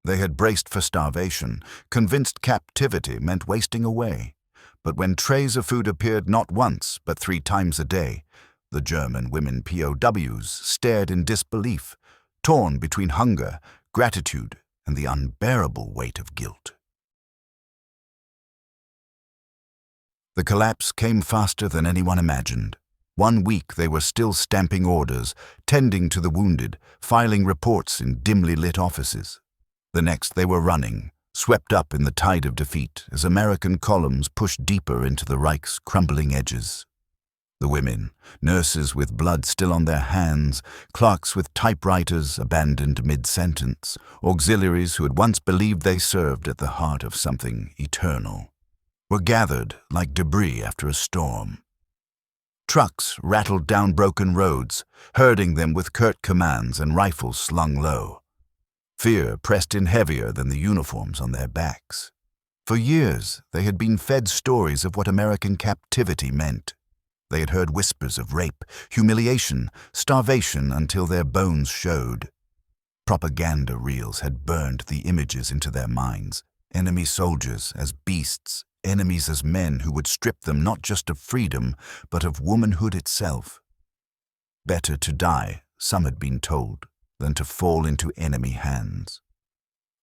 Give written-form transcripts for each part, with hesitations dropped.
They had braced for starvation, convinced captivity meant wasting away. But when trays of food appeared not once, but 3 times a day, the German women POWs stared in disbelief, torn between hunger, gratitude, and the unbearable weight of guilt. The collapse came faster than anyone imagined. 1 week they were still stamping orders, tending to the wounded, filing reports in dimly lit offices. The next they were running, swept up in the tide of defeat as American columns pushed deeper into the Reich's crumbling edges. The women, nurses with blood still on their hands, clerks with typewriters abandoned mid-sentence, auxiliaries who had once believed they served at the heart of something eternal, were gathered like debris after a storm. Trucks rattled down broken roads, herding them with curt commands and rifles slung low. Fear pressed in heavier than the uniforms on their backs. For years, they had been fed stories of what American captivity meant. They had heard whispers of rape, humiliation, starvation until their bones showed. Propaganda reels had burned the images into their minds. Enemy soldiers as beasts, enemies as men who would strip them not just of freedom, but of womanhood itself. Better to die, some had been told, than to fall into enemy hands.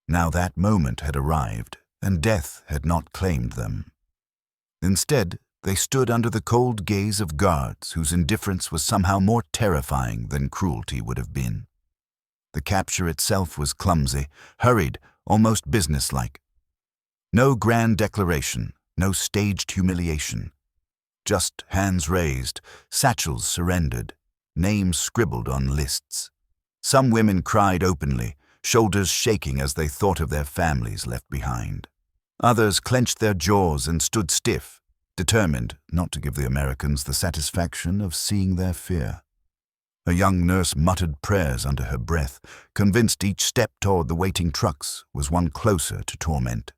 Now that moment had arrived, and death had not claimed them. Instead, they stood under the cold gaze of guards whose indifference was somehow more terrifying than cruelty would have been. The capture itself was clumsy, hurried, almost businesslike. No grand declaration, no staged humiliation. Just hands raised, satchels surrendered, names scribbled on lists. Some women cried openly, shoulders shaking as they thought of their families left behind. Others clenched their jaws and stood stiff, determined not to give the Americans the satisfaction of seeing their fear. A young nurse muttered prayers under her breath, convinced each step toward the waiting trucks was one closer to torment.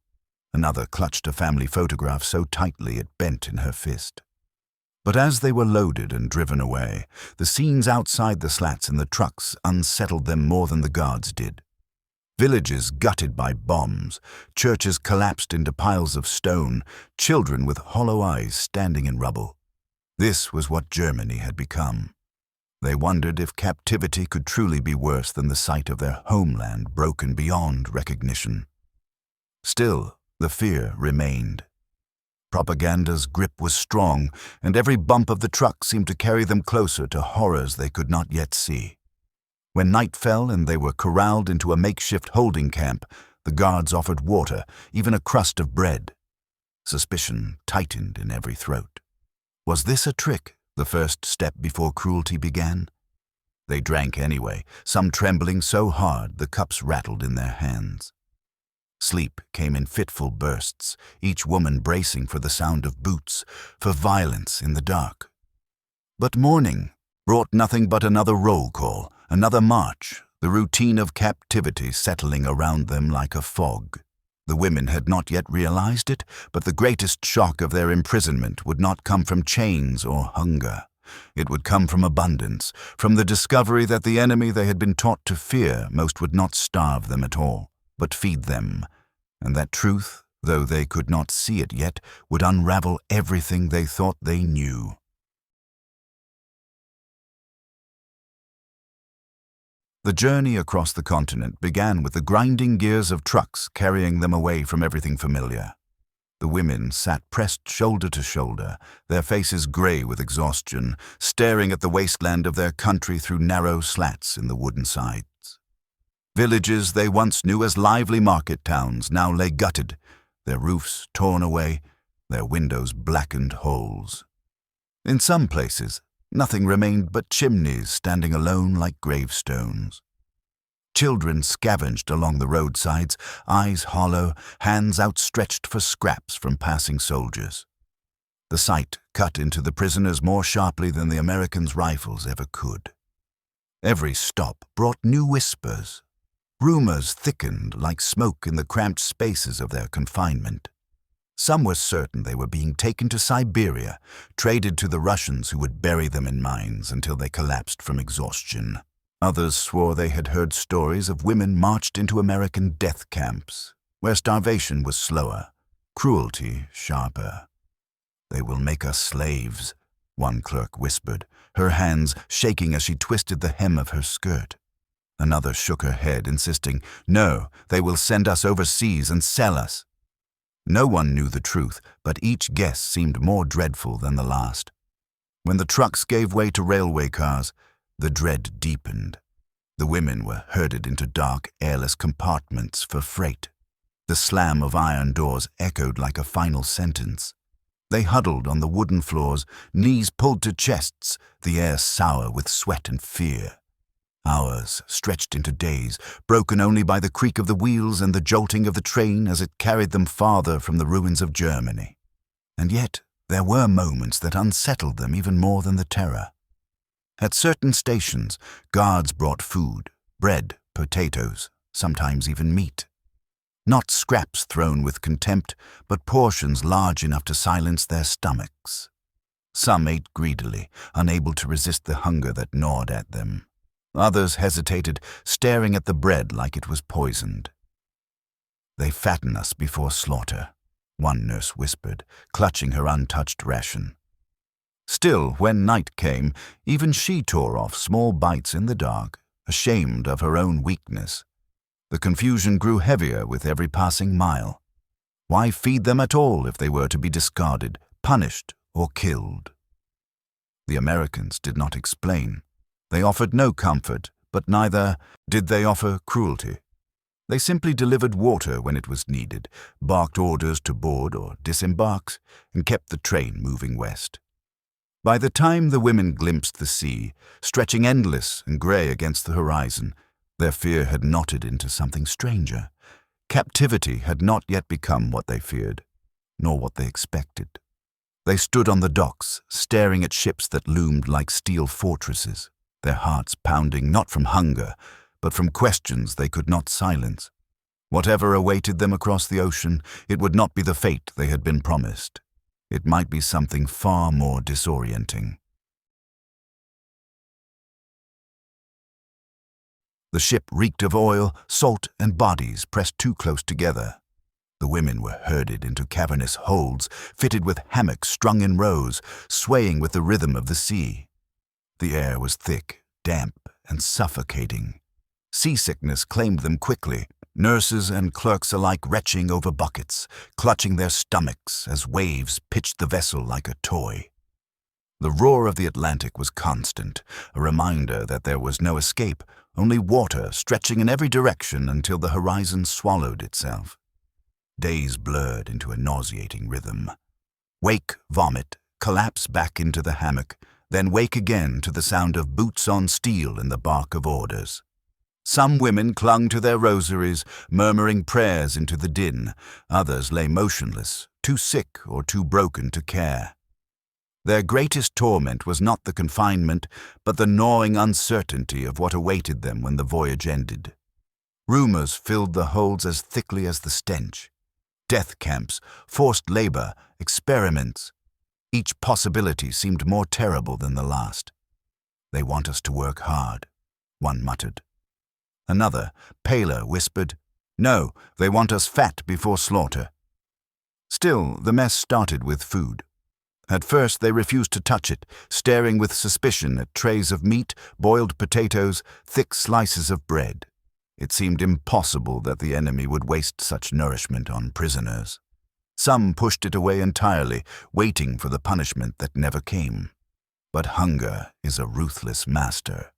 Another clutched a family photograph so tightly it bent in her fist. But as they were loaded and driven away, the scenes outside the slats in the trucks unsettled them more than the guards did. Villages gutted by bombs, churches collapsed into piles of stone, children with hollow eyes standing in rubble. This was what Germany had become. They wondered if captivity could truly be worse than the sight of their homeland broken beyond recognition. Still, the fear remained. Propaganda's grip was strong, and every bump of the truck seemed to carry them closer to horrors they could not yet see. When night fell and they were corralled into a makeshift holding camp, the guards offered water, even a crust of bread. Suspicion tightened in every throat. Was this a trick, the first step before cruelty began? They drank anyway, some trembling so hard the cups rattled in their hands. Sleep came in fitful bursts, each woman bracing for the sound of boots, for violence in the dark. But morning brought nothing but another roll call, another march, the routine of captivity settling around them like a fog. The women had not yet realized it, but the greatest shock of their imprisonment would not come from chains or hunger. It would come from abundance, from the discovery that the enemy they had been taught to fear most would not starve them at all, but feed them, and that truth, though they could not see it yet, would unravel everything they thought they knew. The journey across the continent began with the grinding gears of trucks carrying them away from everything familiar. The women sat pressed shoulder to shoulder, their faces gray with exhaustion, staring at the wasteland of their country through narrow slats in the wooden sides. Villages they once knew as lively market towns now lay gutted, their roofs torn away, their windows blackened holes. In some places, nothing remained but chimneys standing alone like gravestones. Children scavenged along the roadsides, eyes hollow, hands outstretched for scraps from passing soldiers. The sight cut into the prisoners more sharply than the Americans' rifles ever could. Every stop brought new whispers. Rumors thickened like smoke in the cramped spaces of their confinement. Some were certain they were being taken to Siberia, traded to the Russians who would bury them in mines until they collapsed from exhaustion. Others swore they had heard stories of women marched into American death camps, where starvation was slower, cruelty sharper. "They will make us slaves," one clerk whispered, her hands shaking as she twisted the hem of her skirt. Another shook her head, insisting, "No, they will send us overseas and sell us." No one knew the truth, but each guess seemed more dreadful than the last. When the trucks gave way to railway cars, the dread deepened. The women were herded into dark, airless compartments for freight. The slam of iron doors echoed like a final sentence. They huddled on the wooden floors, knees pulled to chests, the air sour with sweat and fear. Hours stretched into days, broken only by the creak of the wheels and the jolting of the train as it carried them farther from the ruins of Germany. And yet there were moments that unsettled them even more than the terror. At certain stations, guards brought food, bread, potatoes, sometimes even meat. Not scraps thrown with contempt, but portions large enough to silence their stomachs. Some ate greedily, unable to resist the hunger that gnawed at them. Others hesitated, staring at the bread like it was poisoned. "They fatten us before slaughter," one nurse whispered, clutching her untouched ration. Still, when night came, even she tore off small bites in the dark, ashamed of her own weakness. The confusion grew heavier with every passing mile. Why feed them at all if they were to be discarded, punished, or killed? The Americans did not explain. They offered no comfort, but neither did they offer cruelty. They simply delivered water when it was needed, barked orders to board or disembark, and kept the train moving west. By the time the women glimpsed the sea, stretching endless and grey against the horizon, their fear had knotted into something stranger. Captivity had not yet become what they feared, nor what they expected. They stood on the docks, staring at ships that loomed like steel fortresses, their hearts pounding not from hunger, but from questions they could not silence. Whatever awaited them across the ocean, it would not be the fate they had been promised. It might be something far more disorienting. The ship reeked of oil, salt, and bodies pressed too close together. The women were herded into cavernous holds, fitted with hammocks strung in rows, swaying with the rhythm of the sea. The air was thick, damp, and suffocating. Seasickness claimed them quickly, nurses and clerks alike retching over buckets, clutching their stomachs as waves pitched the vessel like a toy. The roar of the Atlantic was constant, a reminder that there was no escape, only water stretching in every direction until the horizon swallowed itself. Days blurred into a nauseating rhythm. Wake, vomit, collapse back into the hammock, then wake again to the sound of boots on steel in the bark of orders. Some women clung to their rosaries, murmuring prayers into the din. Others lay motionless, too sick or too broken to care. Their greatest torment was not the confinement, but the gnawing uncertainty of what awaited them when the voyage ended. Rumors filled the holds as thickly as the stench. Death camps, forced labor, experiments. Each possibility seemed more terrible than the last. "They want us to work hard," one muttered. Another, paler, whispered, "No, they want us fat before slaughter." Still, the mess started with food. At first they refused to touch it, staring with suspicion at trays of meat, boiled potatoes, thick slices of bread. It seemed impossible that the enemy would waste such nourishment on prisoners. Some pushed it away entirely, waiting for the punishment that never came. But hunger is a ruthless master.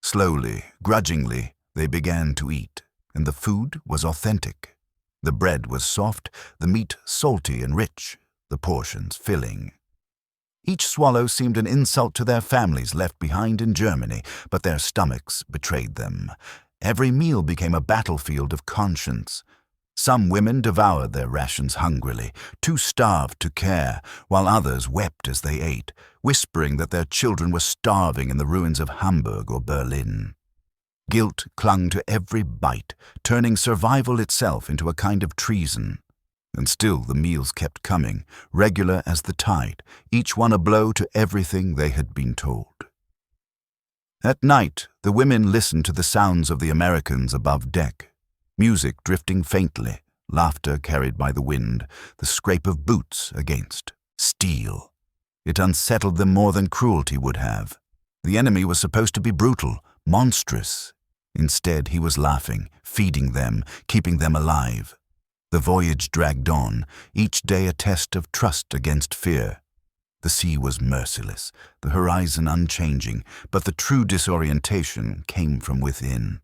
Slowly, grudgingly, they began to eat, and the food was authentic. The bread was soft, the meat salty and rich, the portions filling. Each swallow seemed an insult to their families left behind in Germany, but their stomachs betrayed them. Every meal became a battlefield of conscience. Some women devoured their rations hungrily, too starved to care, while others wept as they ate, whispering that their children were starving in the ruins of Hamburg or Berlin. Guilt clung to every bite, turning survival itself into a kind of treason. And still the meals kept coming, regular as the tide, each one a blow to everything they had been told. At night, the women listened to the sounds of the Americans above deck. Music drifting faintly, laughter carried by the wind, the scrape of boots against steel. It unsettled them more than cruelty would have. The enemy was supposed to be brutal, monstrous. Instead, he was laughing, feeding them, keeping them alive. The voyage dragged on, each day a test of trust against fear. The sea was merciless, the horizon unchanging, but the true disorientation came from within.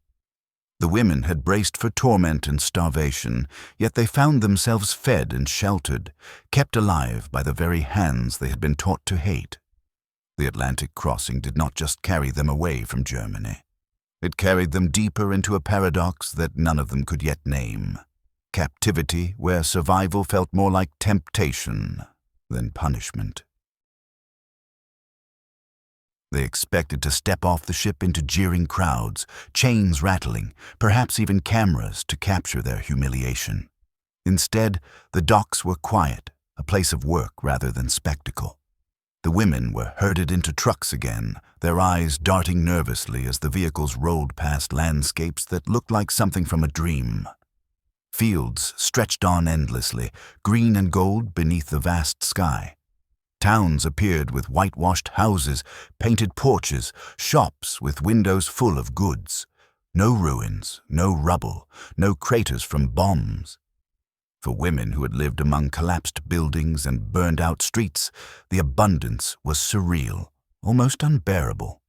The women had braced for torment and starvation, yet they found themselves fed and sheltered, kept alive by the very hands they had been taught to hate. The Atlantic crossing did not just carry them away from Germany. It carried them deeper into a paradox that none of them could yet name. Captivity, where survival felt more like temptation than punishment. They expected to step off the ship into jeering crowds, chains rattling, perhaps even cameras to capture their humiliation. Instead, the docks were quiet, a place of work rather than spectacle. The women were herded into trucks again, their eyes darting nervously as the vehicles rolled past landscapes that looked like something from a dream. Fields stretched on endlessly, green and gold beneath the vast sky. Towns appeared with whitewashed houses, painted porches, shops with windows full of goods. No ruins, no rubble, no craters from bombs. For women who had lived among collapsed buildings and burned-out streets, the abundance was surreal, almost unbearable.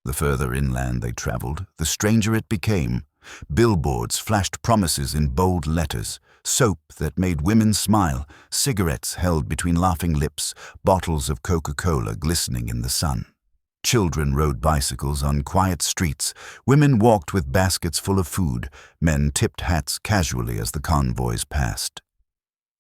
The further inland they traveled, the stranger it became. Billboards flashed promises in bold letters, soap that made women smile, cigarettes held between laughing lips, bottles of Coca-Cola glistening in the sun. Children rode bicycles on quiet streets, women walked with baskets full of food, men tipped hats casually as the convoys passed.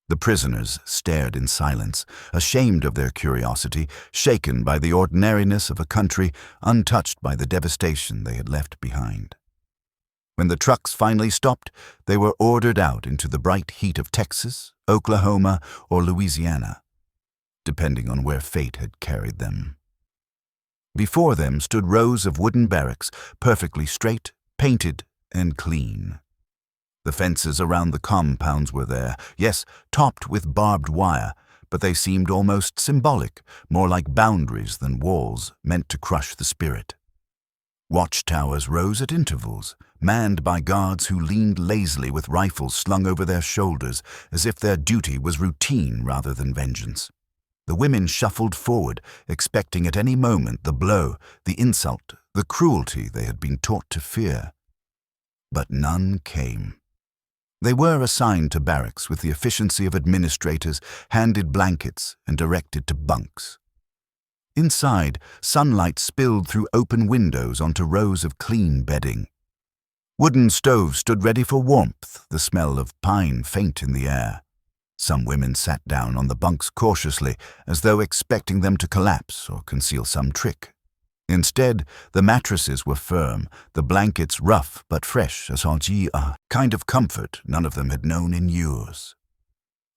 The prisoners stared in silence, ashamed of their curiosity, shaken by the ordinariness of a country untouched by the devastation they had left behind. When the trucks finally stopped, they were ordered out into the bright heat of Texas, Oklahoma, or Louisiana, depending on where fate had carried them. Before them stood rows of wooden barracks, perfectly straight, painted, and clean. The fences around the compounds were there, yes, topped with barbed wire, but they seemed almost symbolic, more like boundaries than walls meant to crush the spirit. Watchtowers rose at intervals, manned by guards who leaned lazily with rifles slung over their shoulders, as if their duty was routine rather than vengeance. The women shuffled forward, expecting at any moment the blow, the insult, the cruelty they had been taught to fear. But none came. They were assigned to barracks with the efficiency of administrators, handed blankets, and directed to bunks. Inside, sunlight spilled through open windows onto rows of clean bedding. Wooden stoves stood ready for warmth, the smell of pine faint in the air. Some women sat down on the bunks cautiously, as though expecting them to collapse or conceal some trick. Instead, the mattresses were firm, the blankets rough but fresh, a kind of comfort none of them had known in years.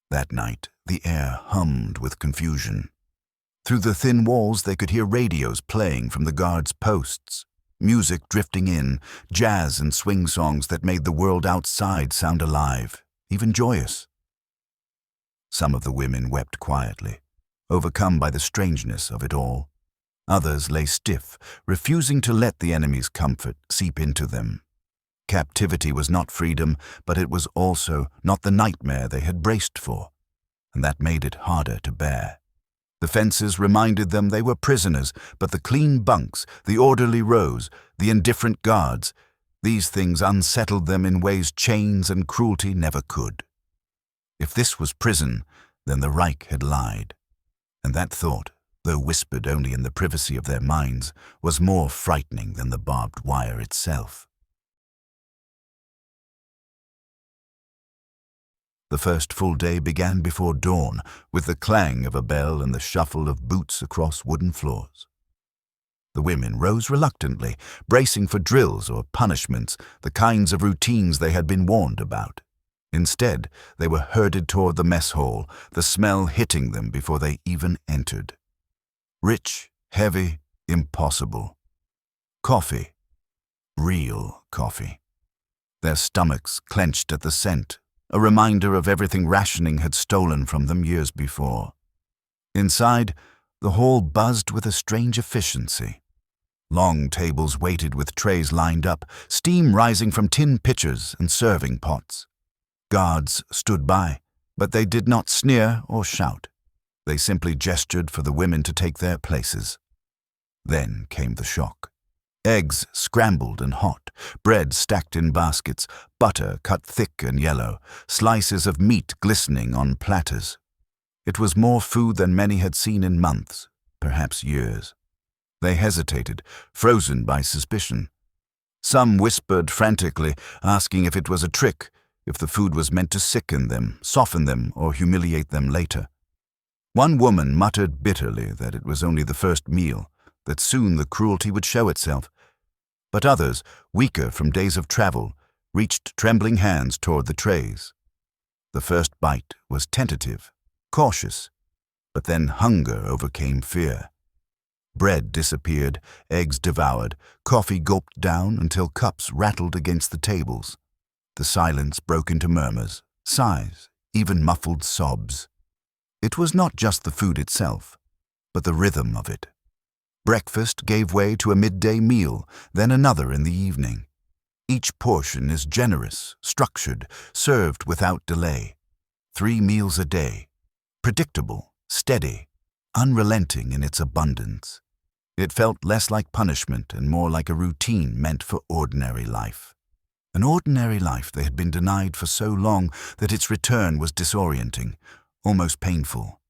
That night, the air hummed with confusion. Through the thin walls they could hear radios playing from the guards' posts, music drifting in, jazz and swing songs that made the world outside sound alive, even joyous. Some of the women wept quietly, overcome by the strangeness of it all. Others lay stiff, refusing to let the enemy's comfort seep into them. Captivity was not freedom, but it was also not the nightmare they had braced for, and that made it harder to bear. The fences reminded them they were prisoners, but the clean bunks, the orderly rows, the indifferent guards, these things unsettled them in ways chains and cruelty never could. If this was prison, then the Reich had lied. And that thought, though whispered only in the privacy of their minds, was more frightening than the barbed wire itself. The first full day began before dawn, with the clang of a bell and the shuffle of boots across wooden floors. The women rose reluctantly, bracing for drills or punishments, the kinds of routines they had been warned about. Instead, they were herded toward the mess hall, the smell hitting them before they even entered. Rich, heavy, impossible. Coffee. Real coffee. Their stomachs clenched at the scent, a reminder of everything rationing had stolen from them years before. Inside, the hall buzzed with a strange efficiency. Long tables waited with trays lined up, steam rising from tin pitchers and serving pots. Guards stood by, but they did not sneer or shout. They simply gestured for the women to take their places. Then came the shock. Eggs scrambled and hot, bread stacked in baskets, butter cut thick and yellow, slices of meat glistening on platters. It was more food than many had seen in months, perhaps years. They hesitated, frozen by suspicion. Some whispered frantically, asking if it was a trick, if the food was meant to sicken them, soften them, or humiliate them later. One woman muttered bitterly that it was only the first meal, that soon the cruelty would show itself. But others, weaker from days of travel, reached trembling hands toward the trays. The first bite was tentative, cautious, but then hunger overcame fear. Bread disappeared, eggs devoured, coffee gulped down until cups rattled against the tables. The silence broke into murmurs, sighs, even muffled sobs. It was not just the food itself, but the rhythm of it. Breakfast gave way to a midday meal, then another in the evening. Each portion is generous, structured, served without delay. 3 meals a day. Predictable, steady, unrelenting in its abundance. It felt less like punishment and more like a routine meant for ordinary life. An ordinary life they had been denied for so long that its return was disorienting, almost painful.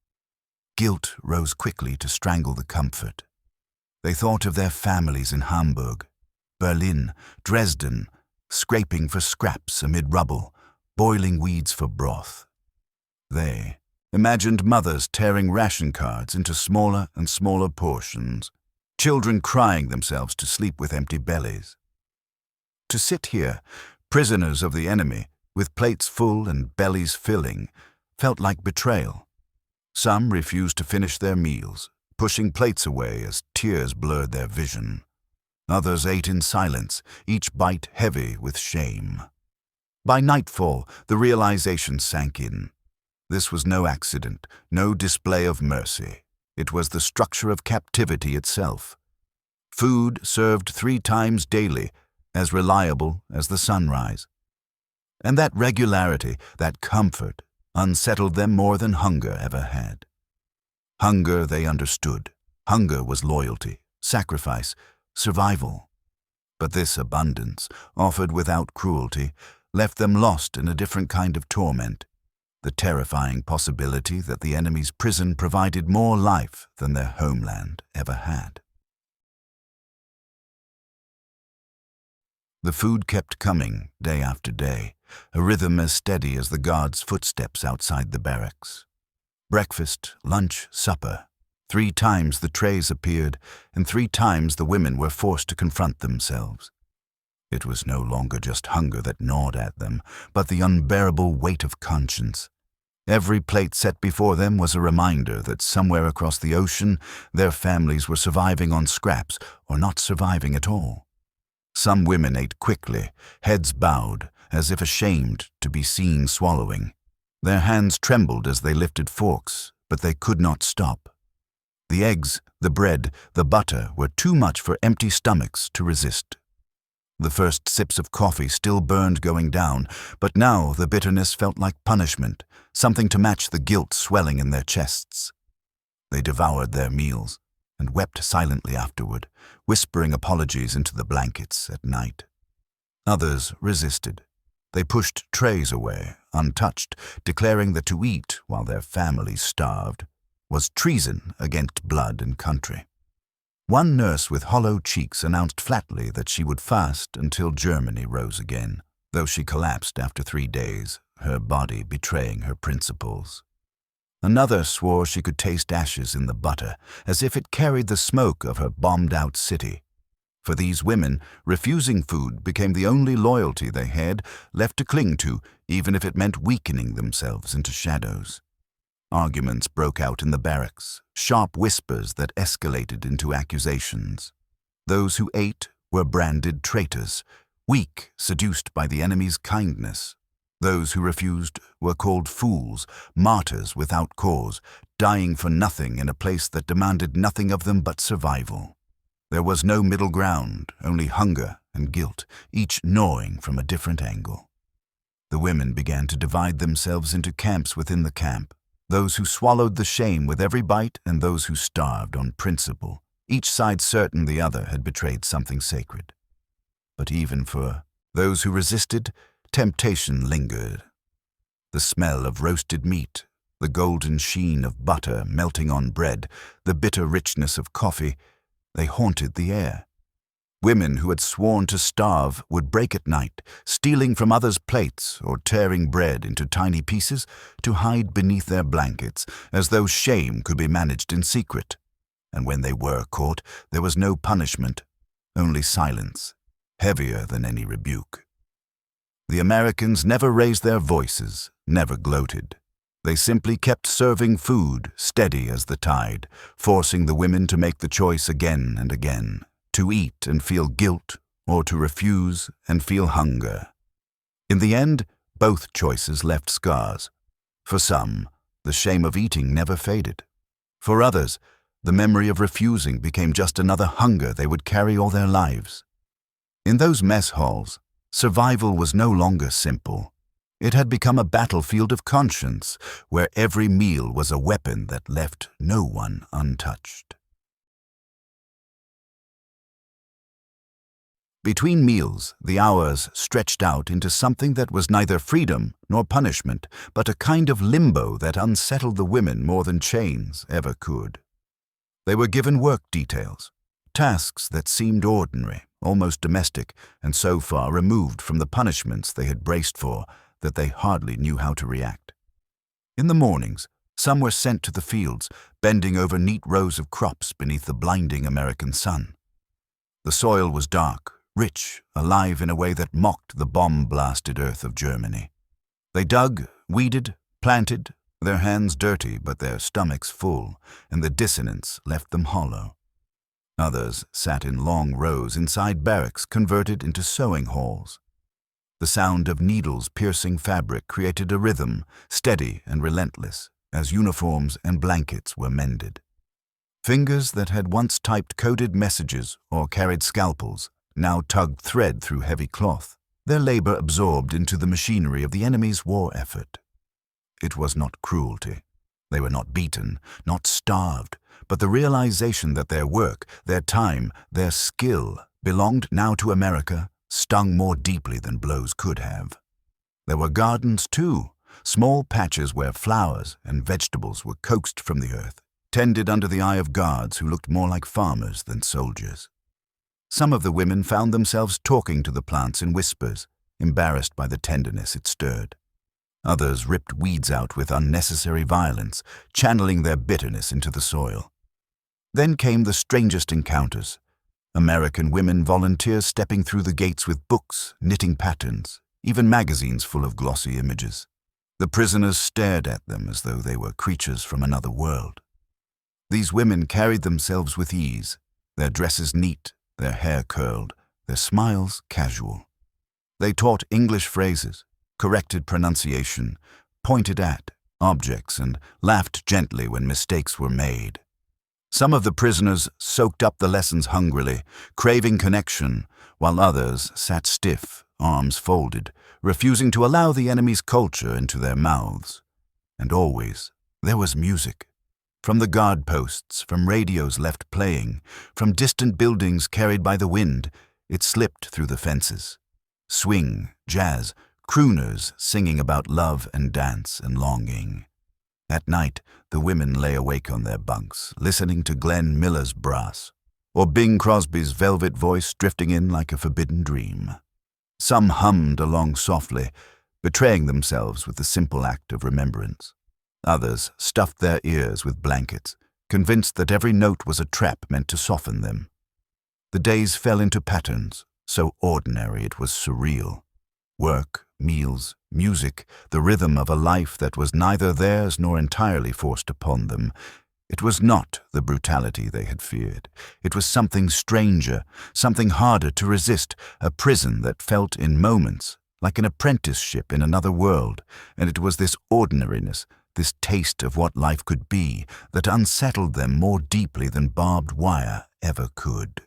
Guilt rose quickly to strangle the comfort. They thought of their families in Hamburg, Berlin, Dresden, scraping for scraps amid rubble, boiling weeds for broth. They imagined mothers tearing ration cards into smaller and smaller portions, children crying themselves to sleep with empty bellies. To sit here, prisoners of the enemy, with plates full and bellies filling, felt like betrayal. Some refused to finish their meals, pushing plates away as tears blurred their vision. Others ate in silence, each bite heavy with shame. By nightfall, the realization sank in. This was no accident, no display of mercy. It was the structure of captivity itself. Food served 3 times daily, as reliable as the sunrise. And that regularity, that comfort, unsettled them more than hunger ever had. Hunger they understood. Hunger was loyalty, sacrifice, survival. But this abundance, offered without cruelty, left them lost in a different kind of torment, the terrifying possibility that the enemy's prison provided more life than their homeland ever had. The food kept coming day after day, a rhythm as steady as the guards' footsteps outside the barracks. Breakfast, lunch, supper. 3 times the trays appeared, and 3 times the women were forced to confront themselves. It was no longer just hunger that gnawed at them, but the unbearable weight of conscience. Every plate set before them was a reminder that somewhere across the ocean, their families were surviving on scraps or not surviving at all. Some women ate quickly, heads bowed, as if ashamed to be seen swallowing. Their hands trembled as they lifted forks, but they could not stop. The eggs, the bread, the butter were too much for empty stomachs to resist. The first sips of coffee still burned going down, but now the bitterness felt like punishment, something to match the guilt swelling in their chests. They devoured their meals and wept silently afterward, whispering apologies into the blankets at night. Others resisted. They pushed trays away, untouched, declaring that to eat while their families starved was treason against blood and country. One nurse with hollow cheeks announced flatly that she would fast until Germany rose again, though she collapsed after 3 days, her body betraying her principles. Another swore she could taste ashes in the butter, as if it carried the smoke of her bombed-out city. For these women, refusing food became the only loyalty they had left to cling to, even if it meant weakening themselves into shadows. Arguments broke out in the barracks, sharp whispers that escalated into accusations. Those who ate were branded traitors, weak, seduced by the enemy's kindness. Those who refused were called fools, martyrs without cause, dying for nothing in a place that demanded nothing of them but survival. There was no middle ground, only hunger and guilt, each gnawing from a different angle. The women began to divide themselves into camps within the camp, those who swallowed the shame with every bite and those who starved on principle, each side certain the other had betrayed something sacred. But even for those who resisted, temptation lingered. The smell of roasted meat, the golden sheen of butter melting on bread, the bitter richness of coffee, they haunted the air. Women who had sworn to starve would break at night, stealing from others' plates or tearing bread into tiny pieces to hide beneath their blankets, as though shame could be managed in secret. And when they were caught, there was no punishment, only silence, heavier than any rebuke. The Americans never raised their voices, never gloated. They simply kept serving food, steady as the tide, forcing the women to make the choice again and again, to eat and feel guilt, or to refuse and feel hunger. In the end, both choices left scars. For some, the shame of eating never faded. For others, the memory of refusing became just another hunger they would carry all their lives. In those mess halls, survival was no longer simple. It had become a battlefield of conscience, where every meal was a weapon that left no one untouched. Between meals, the hours stretched out into something that was neither freedom nor punishment, but a kind of limbo that unsettled the women more than chains ever could. They were given work details, tasks that seemed ordinary, almost domestic, and so far removed from the punishments they had braced for that they hardly knew how to react. In the mornings, some were sent to the fields, bending over neat rows of crops beneath the blinding American sun. The soil was dark, rich, alive in a way that mocked the bomb-blasted earth of Germany. They dug, weeded, planted, their hands dirty but their stomachs full, and the dissonance left them hollow. Others sat in long rows inside barracks converted into sewing halls. The sound of needles piercing fabric created a rhythm, steady and relentless, as uniforms and blankets were mended. Fingers that had once typed coded messages or carried scalpels now tugged thread through heavy cloth, their labor absorbed into the machinery of the enemy's war effort. It was not cruelty. They were not beaten, not starved, but the realization that their work, their time, their skill belonged now to America stung more deeply than blows could have. There were gardens, too, small patches where flowers and vegetables were coaxed from the earth, tended under the eye of guards who looked more like farmers than soldiers. Some of the women found themselves talking to the plants in whispers, embarrassed by the tenderness it stirred. Others ripped weeds out with unnecessary violence, channeling their bitterness into the soil. Then came the strangest encounters. American women volunteers stepping through the gates with books, knitting patterns, even magazines full of glossy images. The prisoners stared at them as though they were creatures from another world. These women carried themselves with ease, their dresses neat, their hair curled, their smiles casual. They taught English phrases, corrected pronunciation, pointed at objects, and laughed gently when mistakes were made. Some of the prisoners soaked up the lessons hungrily, craving connection, while others sat stiff, arms folded, refusing to allow the enemy's culture into their mouths. And always there was music. From the guard posts, from radios left playing, from distant buildings carried by the wind, it slipped through the fences. Swing, jazz, crooners singing about love and dance and longing. At night, the women lay awake on their bunks, listening to Glenn Miller's brass, or Bing Crosby's velvet voice drifting in like a forbidden dream. Some hummed along softly, betraying themselves with the simple act of remembrance. Others stuffed their ears with blankets, convinced that every note was a trap meant to soften them. The days fell into patterns, so ordinary it was surreal. Work, meals, music, the rhythm of a life that was neither theirs nor entirely forced upon them. It was not the brutality they had feared. It was something stranger, something harder to resist, a prison that felt in moments like an apprenticeship in another world, and it was this ordinariness, this taste of what life could be, that unsettled them more deeply than barbed wire ever could.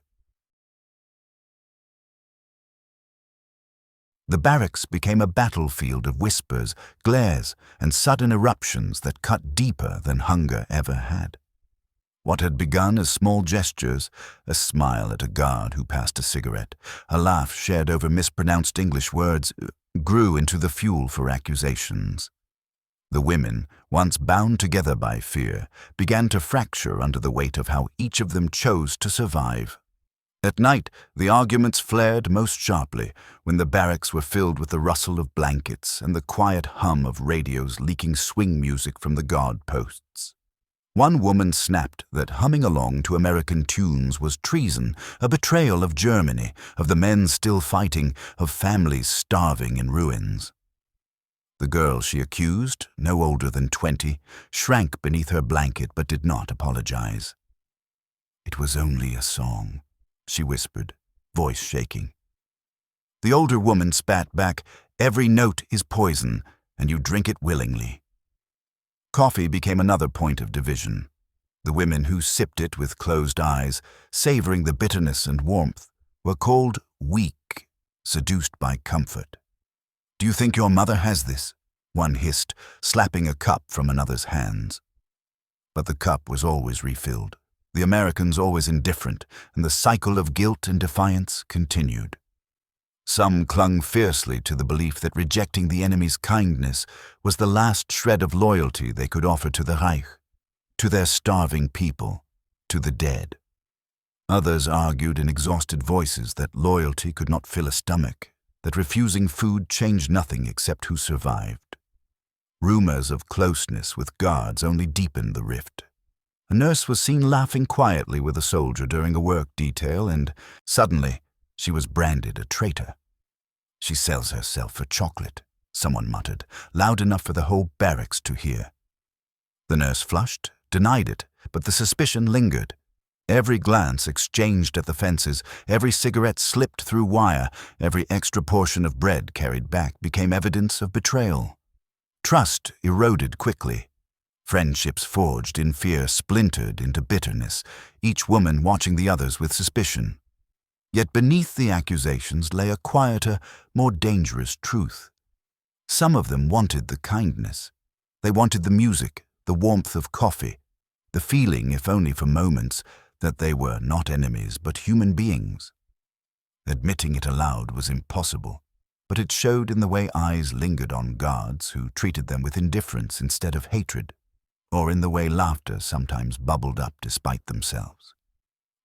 The barracks became a battlefield of whispers, glares, and sudden eruptions that cut deeper than hunger ever had. What had begun as small gestures, a smile at a guard who passed a cigarette, a laugh shared over mispronounced English words, grew into the fuel for accusations. The women, once bound together by fear, began to fracture under the weight of how each of them chose to survive. At night, the arguments flared most sharply when the barracks were filled with the rustle of blankets and the quiet hum of radios leaking swing music from the guard posts. One woman snapped that humming along to American tunes was treason, a betrayal of Germany, of the men still fighting, of families starving in ruins. The girl she accused, no older than 20, shrank beneath her blanket but did not apologize. "It was only a song," she whispered, voice shaking. The older woman spat back, "Every note is poison, and you drink it willingly." Coffee became another point of division. The women who sipped it with closed eyes, savoring the bitterness and warmth, were called weak, seduced by comfort. "Do you think your mother has this?" one hissed, slapping a cup from another's hands. But the cup was always refilled, the Americans always indifferent, and the cycle of guilt and defiance continued. Some clung fiercely to the belief that rejecting the enemy's kindness was the last shred of loyalty they could offer to the Reich, to their starving people, to the dead. Others argued in exhausted voices that loyalty could not fill a stomach, that refusing food changed nothing except who survived. Rumors of closeness with guards only deepened the rift. A nurse was seen laughing quietly with a soldier during a work detail, and suddenly she was branded a traitor. "She sells herself for chocolate," someone muttered, loud enough for the whole barracks to hear. The nurse flushed, denied it, but the suspicion lingered. Every glance exchanged at the fences, every cigarette slipped through wire, every extra portion of bread carried back became evidence of betrayal. Trust eroded quickly. Friendships forged in fear splintered into bitterness, each woman watching the others with suspicion. Yet beneath the accusations lay a quieter, more dangerous truth. Some of them wanted the kindness. They wanted the music, the warmth of coffee, the feeling, if only for moments, that they were not enemies but human beings. Admitting it aloud was impossible, but it showed in the way eyes lingered on guards who treated them with indifference instead of hatred, or in the way laughter sometimes bubbled up despite themselves.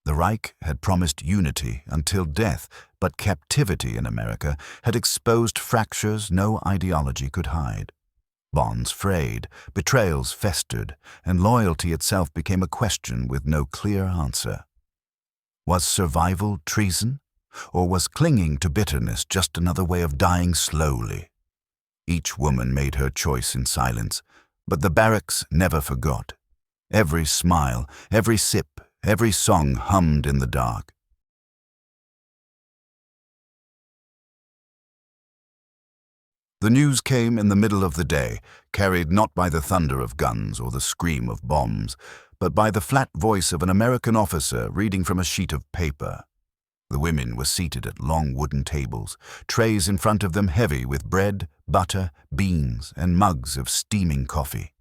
The Reich had promised unity until death, but captivity in America had exposed fractures no ideology could hide. Bonds frayed, betrayals festered, and loyalty itself became a question with no clear answer. Was survival treason, or was clinging to bitterness just another way of dying slowly? Each woman made her choice in silence, but the barracks never forgot. Every smile, every sip, every song hummed in the dark. The news came in the middle of the day, carried not by the thunder of guns or the scream of bombs, but by the flat voice of an American officer reading from a sheet of paper. The women were seated at long wooden tables, trays in front of them heavy with bread, butter, beans, and mugs of steaming coffee.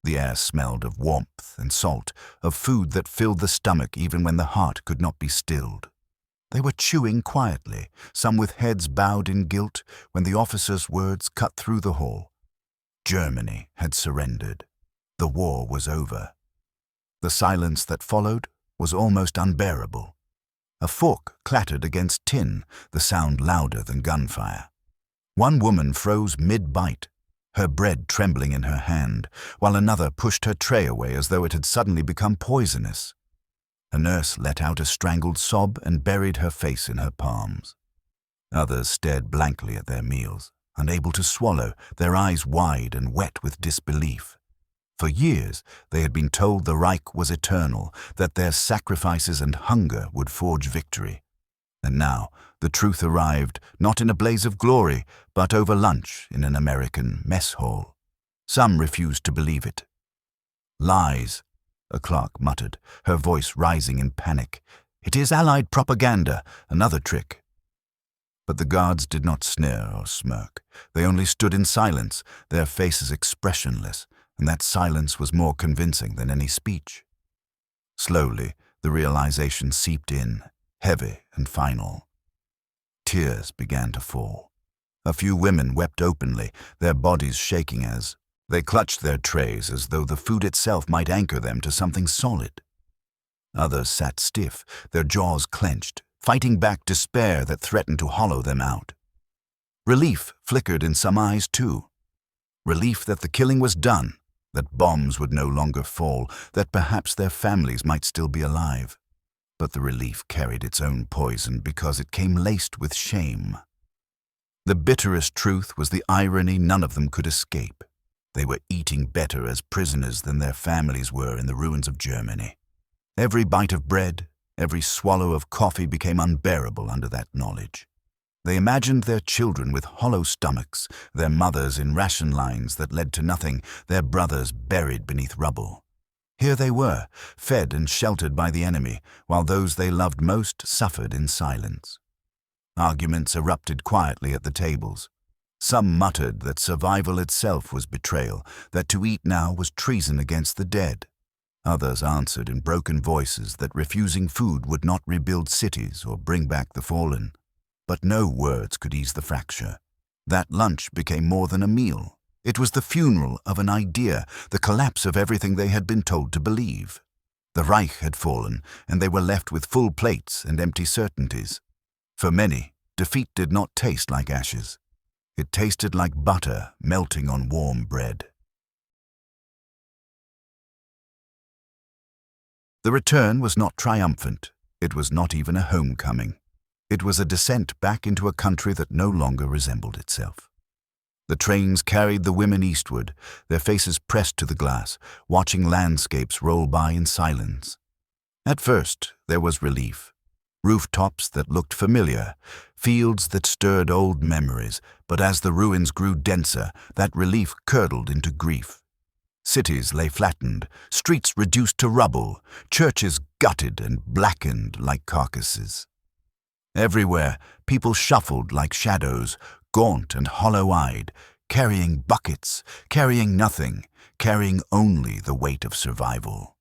The air smelled of warmth and salt, of food that filled the stomach even when the heart could not be stilled. They were chewing quietly, some with heads bowed in guilt, when the officer's words cut through the hall. Germany had surrendered. The war was over. The silence that followed was almost unbearable. A fork clattered against tin, the sound louder than gunfire. One woman froze mid-bite, her bread trembling in her hand, while another pushed her tray away as though it had suddenly become poisonous. A nurse let out a strangled sob and buried her face in her palms. Others stared blankly at their meals, unable to swallow, their eyes wide and wet with disbelief. For years, they had been told the Reich was eternal, that their sacrifices and hunger would forge victory. And now, the truth arrived, not in a blaze of glory, but over lunch in an American mess hall. Some refused to believe it. "Lies," a clerk muttered, her voice rising in panic. "It is Allied propaganda, another trick." But the guards did not sneer or smirk. They only stood in silence, their faces expressionless, and that silence was more convincing than any speech. Slowly, the realization seeped in, heavy and final. Tears began to fall. A few women wept openly, their bodies shaking as they clutched their trays as though the food itself might anchor them to something solid. Others sat stiff, their jaws clenched, fighting back despair that threatened to hollow them out. Relief flickered in some eyes too. Relief that the killing was done, that bombs would no longer fall, that perhaps their families might still be alive. But the relief carried its own poison because it came laced with shame. The bitterest truth was the irony none of them could escape. They were eating better as prisoners than their families were in the ruins of Germany. Every bite of bread, every swallow of coffee became unbearable under that knowledge. They imagined their children with hollow stomachs, their mothers in ration lines that led to nothing, their brothers buried beneath rubble. Here they were, fed and sheltered by the enemy, while those they loved most suffered in silence. Arguments erupted quietly at the tables. Some muttered that survival itself was betrayal, that to eat now was treason against the dead. Others answered in broken voices that refusing food would not rebuild cities or bring back the fallen. But no words could ease the fracture. That lunch became more than a meal. It was the funeral of an idea, the collapse of everything they had been told to believe. The Reich had fallen, and they were left with full plates and empty certainties. For many, defeat did not taste like ashes. It tasted like butter melting on warm bread. The return was not triumphant. It was not even a homecoming. It was a descent back into a country that no longer resembled itself. The trains carried the women eastward, their faces pressed to the glass, watching landscapes roll by in silence. At first, there was relief. Rooftops that looked familiar, fields that stirred old memories, but as the ruins grew denser, that relief curdled into grief. Cities lay flattened, streets reduced to rubble, churches gutted and blackened like carcasses. Everywhere, people shuffled like shadows, gaunt and hollow-eyed, carrying buckets, carrying nothing, carrying only the weight of survival.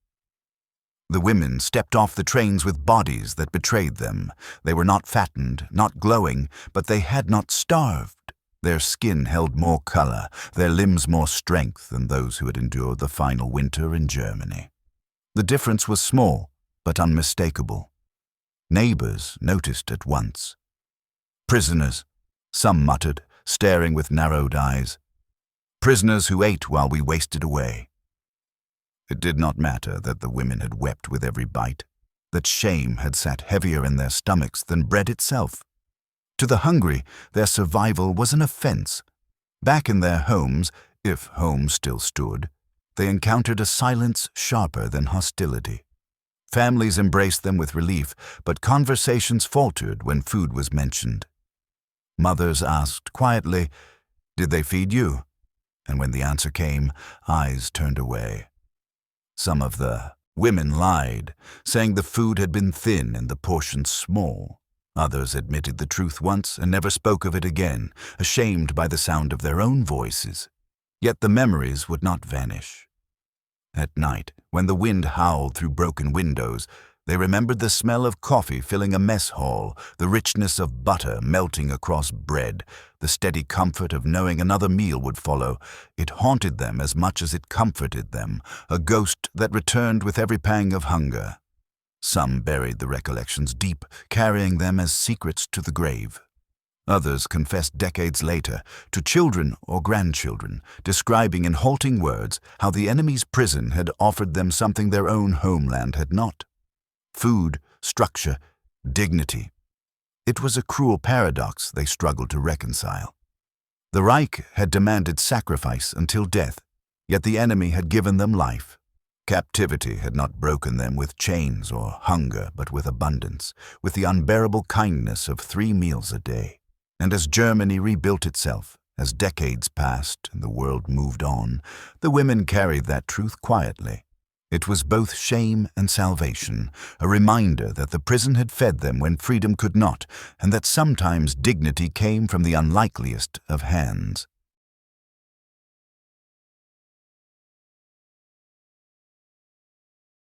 The women stepped off the trains with bodies that betrayed them. They were not fattened, not glowing, but they had not starved. Their skin held more color, their limbs more strength than those who had endured the final winter in Germany. The difference was small, but unmistakable. Neighbors noticed at once. "Prisoners," some muttered, staring with narrowed eyes. "Prisoners who ate while we wasted away." It did not matter that the women had wept with every bite, that shame had sat heavier in their stomachs than bread itself. To the hungry, their survival was an offense. Back in their homes, if homes still stood, they encountered a silence sharper than hostility. Families embraced them with relief, but conversations faltered when food was mentioned. Mothers asked quietly, "Did they feed you?" And when the answer came, eyes turned away. Some of the women lied, saying the food had been thin and the portions small. Others admitted the truth once and never spoke of it again, ashamed by the sound of their own voices. Yet the memories would not vanish. At night, when the wind howled through broken windows, they remembered the smell of coffee filling a mess hall, the richness of butter melting across bread, the steady comfort of knowing another meal would follow. It haunted them as much as it comforted them, a ghost that returned with every pang of hunger. Some buried the recollections deep, carrying them as secrets to the grave. Others confessed decades later, to children or grandchildren, describing in halting words how the enemy's prison had offered them something their own homeland had not. Food, structure, dignity. It was a cruel paradox they struggled to reconcile. The Reich had demanded sacrifice until death. Yet the enemy had given them life. Captivity had not broken them with chains or hunger, but with abundance, with the unbearable kindness of 3 meals a day. And as Germany rebuilt itself, as decades passed and the world moved on, the women carried that truth quietly. It was both shame and salvation, a reminder that the prison had fed them when freedom could not, and that sometimes dignity came from the unlikeliest of hands.